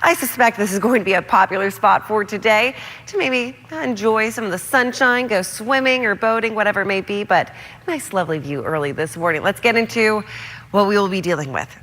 I suspect this is going to be a popular spot for today to maybe enjoy some of the sunshine, go swimming or boating, whatever it may be, but nice, lovely view early this morning. Let's get into what we will be dealing with.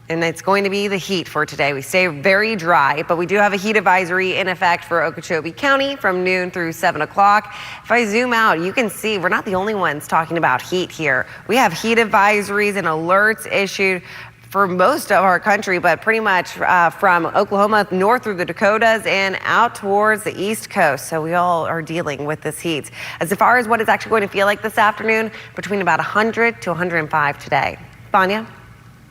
And it's going to be the heat for today. We stay very dry, but we do have a heat advisory in effect for Okeechobee County from noon through 7 o'clock. If I zoom out, you can see we're not the only ones talking about heat here. We have heat advisories and alerts issued for most of our country, but pretty much from Oklahoma north through the Dakotas and out towards the East Coast. So we all are dealing with this heat. As far as what it's actually going to feel like this afternoon, between about 100 to 105 today. Vanya?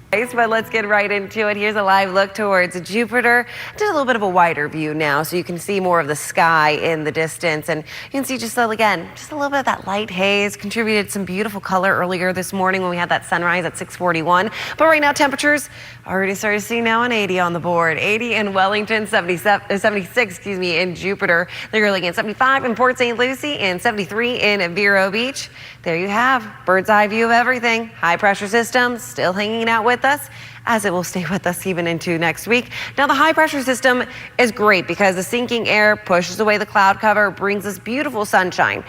But let's get right into it. Here's a live look towards Jupiter. Just a little bit of a wider view now, so you can see more of the sky in the distance. And you can see just again, just a little bit of that light haze contributed some beautiful color earlier this morning when we had that sunrise at 6:41. But right now, temperatures already started to see now an 80 on the board. 80 in Wellington, 76, in Jupiter. They're looking at 75 in Port St. Lucie and 73 in Vero Beach. There you have bird's eye view of everything. High pressure system still hanging out with us, as it will stay with us even into next week. Now, the high pressure system is great because the sinking air pushes away the cloud cover, brings us beautiful sunshine.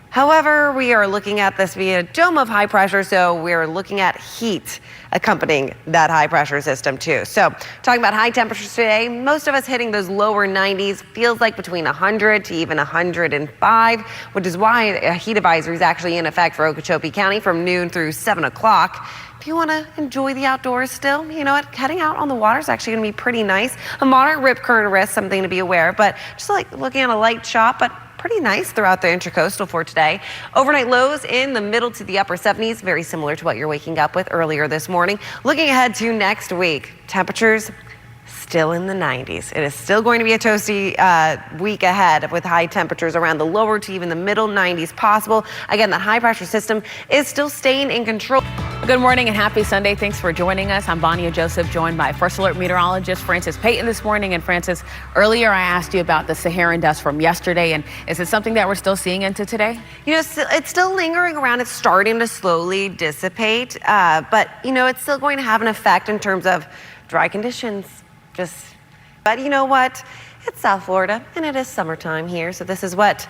However, we are looking at this via a dome of high pressure, so we're looking at heat accompanying that high pressure system too. So talking about high temperatures today, most of us hitting those lower 90s, feels like between 100 to even 105, which is why a heat advisory is actually in effect for Okeechobee County from noon through 7 o'clock. If you want to enjoy the outdoors still, you know what, heading out on the water is actually going to be pretty nice. A moderate rip current risk, something to be aware of, but just like looking at a light chop, but pretty nice throughout the intracoastal for today. Overnight lows in the middle to the upper 70s, very similar to what you're waking up with earlier this morning. Looking ahead to next week, temperatures still in the 90s. It is still going to be a toasty week ahead with high temperatures around the lower to even the middle 90s possible. Again, that high pressure system is still staying in control. Good morning and happy Sunday. Thanks for joining us. I'm Vanya Joseph, joined by First Alert meteorologist Francis Peyton this morning. And Francis, earlier I asked you about the Saharan dust from yesterday, and is it something that we're still seeing into today? You know, it's still lingering around. It's starting to slowly dissipate, but you know, it's still going to have an effect in terms of dry conditions. But you know what? It's South Florida and it is summertime here, so this is what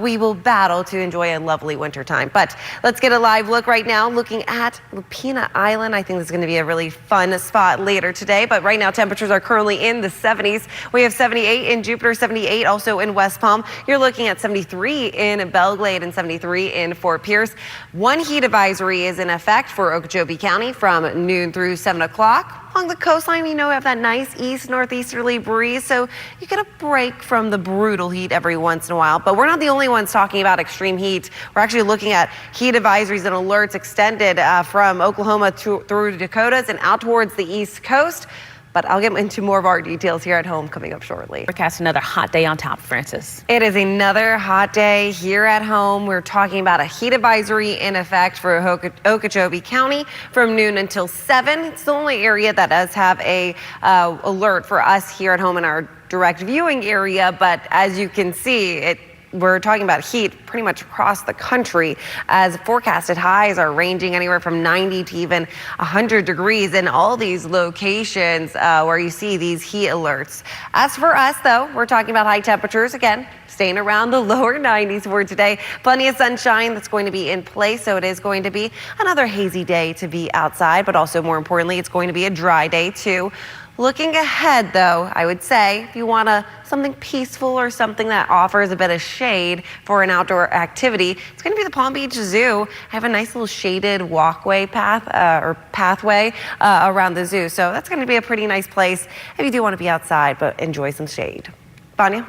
we will battle to enjoy a lovely winter time. But let's get a live look right now, looking at Lupina Island. I think this is going to be a really fun spot later today, but right now temperatures are currently in the 70s. We have 78 in Jupiter, 78 also in West Palm. You're looking at 73 in Belglade and 73 in Fort Pierce. One heat advisory is in effect for Okeechobee County from noon through 7 o'clock. Along the coastline, you know, we have that nice east-northeasterly breeze, so you get a break from the brutal heat every once in a while. But we're not the only ones talking about extreme heat. We're actually looking at heat advisories and alerts extended from Oklahoma through the Dakotas and out towards the East Coast. But I'll get into more of our details here at home coming up shortly. Forecast another hot day on top, Francis. It is another hot day here at home. We're talking about a heat advisory in effect for Okeechobee County from noon until 7. It's the only area that does have a alert for us here at home in our direct viewing area. But as you can see, we're talking about heat pretty much across the country, as forecasted highs are ranging anywhere from 90 to even 100 degrees in all these locations where you see these heat alerts. As for us, though, we're talking about high temperatures again, staying around the lower 90s for today. Plenty of sunshine that's going to be in place, so it is going to be another hazy day to be outside, but also more importantly, it's going to be a dry day too. Looking ahead, though, I would say if you want something peaceful or something that offers a bit of shade for an outdoor activity, it's going to be the Palm Beach Zoo. I have a nice little shaded walkway pathway around the zoo. So that's going to be a pretty nice place if you do want to be outside but enjoy some shade. Vanya?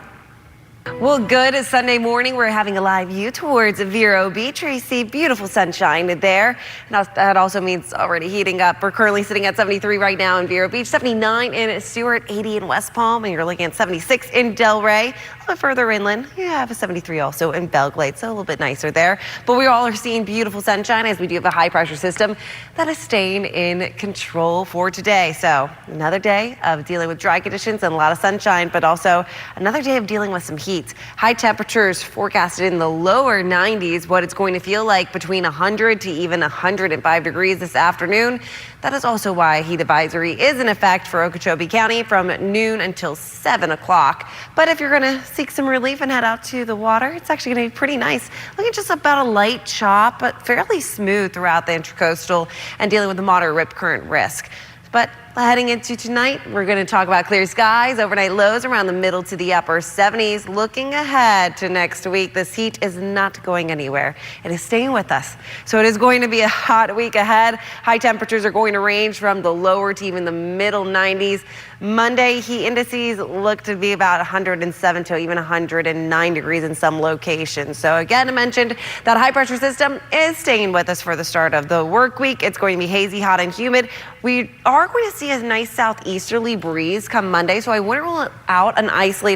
Well, good Sunday morning. We're having a live view towards Vero Beach, where you see beautiful sunshine there. Now, that also means already heating up. We're currently sitting at 73 right now in Vero Beach, 79 in Stewart, 80 in West Palm, and you're looking at 76 in Delray. A little bit further inland, you have a 73 also in Belglade, so a little bit nicer there. But we all are seeing beautiful sunshine as we do have a high pressure system that is staying in control for today. So another day of dealing with dry conditions and a lot of sunshine, but also another day of dealing with some heat. heat. High temperatures forecasted in the lower 90s, what it's going to feel like between 100 to even 105 degrees this afternoon. That is also why a heat advisory is in effect for Okeechobee County from noon until 7 o'clock. But if you're going to seek some relief and head out to the water, it's actually going to be pretty nice. Looking just about a light chop, but fairly smooth throughout the Intracoastal and dealing with a moderate rip current risk. But heading into tonight, we're going to talk about clear skies, overnight lows around the middle to the upper 70s. Looking ahead to next week, this heat is not going anywhere. It is staying with us. So it is going to be a hot week ahead. High temperatures are going to range from the lower to even the middle 90s. Monday, heat indices look to be about 107 to even 109 degrees in some locations. So again, I mentioned that high pressure system is staying with us for the start of the work week. It's going to be hazy, hot, and humid. We are going to see a nice southeasterly breeze come Monday, so I wouldn't rule out an isolated